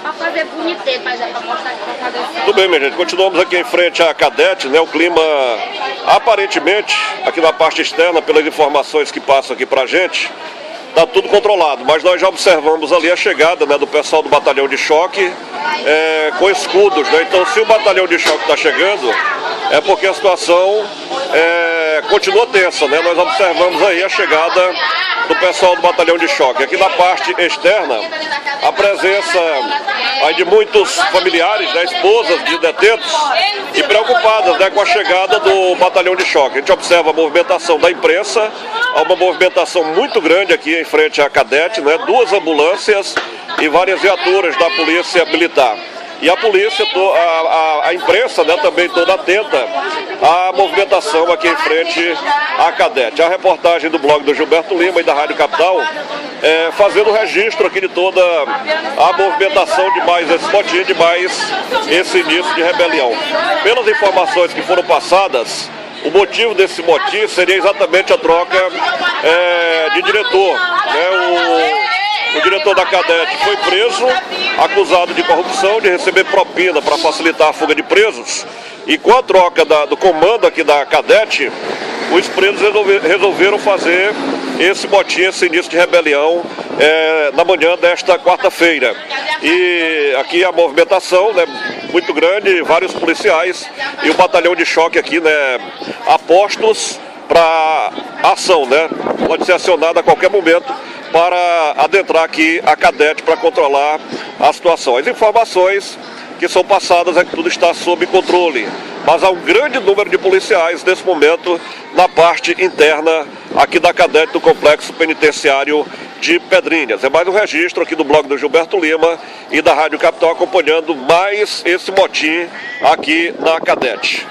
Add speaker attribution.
Speaker 1: para fazer boniteza, mas é para mostrar que para fazer certo.
Speaker 2: Tudo bem, minha gente. Continuamos aqui em frente à Cadete, né? O clima, aparentemente, aqui na parte externa, pelas informações que passam aqui pra gente, tá tudo controlado. Mas nós já observamos ali a chegada, né, do pessoal do batalhão de choque com escudos, né? Então, se o batalhão de choque está chegando, é porque a situação continua tensa, né? Nós observamos aí a chegada do pessoal do batalhão de choque. Aqui na parte externa, a presença aí de muitos familiares, né, esposas de detentos, e preocupadas, né, com a chegada do batalhão de choque. A gente observa a movimentação da imprensa, há uma movimentação muito grande aqui em frente à Cadete, né, 2 ambulâncias e várias viaturas da Polícia Militar. E a polícia, a imprensa, né, também toda atenta à movimentação aqui em frente à Cadete. A reportagem do blog do Gilberto Lima e da Rádio Capital, fazendo o registro aqui de toda a movimentação de mais esse motim, de mais esse início de rebelião. Pelas informações que foram passadas, o motivo desse motim seria exatamente a troca de diretor, né? O diretor da Cadete foi preso, acusado de corrupção, de receber propina para facilitar a fuga de presos. E com a troca do comando aqui da Cadete, os presos resolveram fazer esse motim, esse início de rebelião na manhã desta quarta-feira. E aqui a movimentação, né, muito grande, vários policiais e o batalhão de choque aqui, né, apostos para ação, né? Pode ser acionado a qualquer momento para adentrar aqui a Cadete para controlar a situação. As informações que são passadas é que tudo está sob controle, mas há um grande número de policiais nesse momento na parte interna aqui da Cadete do Complexo Penitenciário de Pedrinhas. É mais um registro aqui do blog do Gilberto Lima e da Rádio Capital acompanhando mais esse motim aqui na Cadete.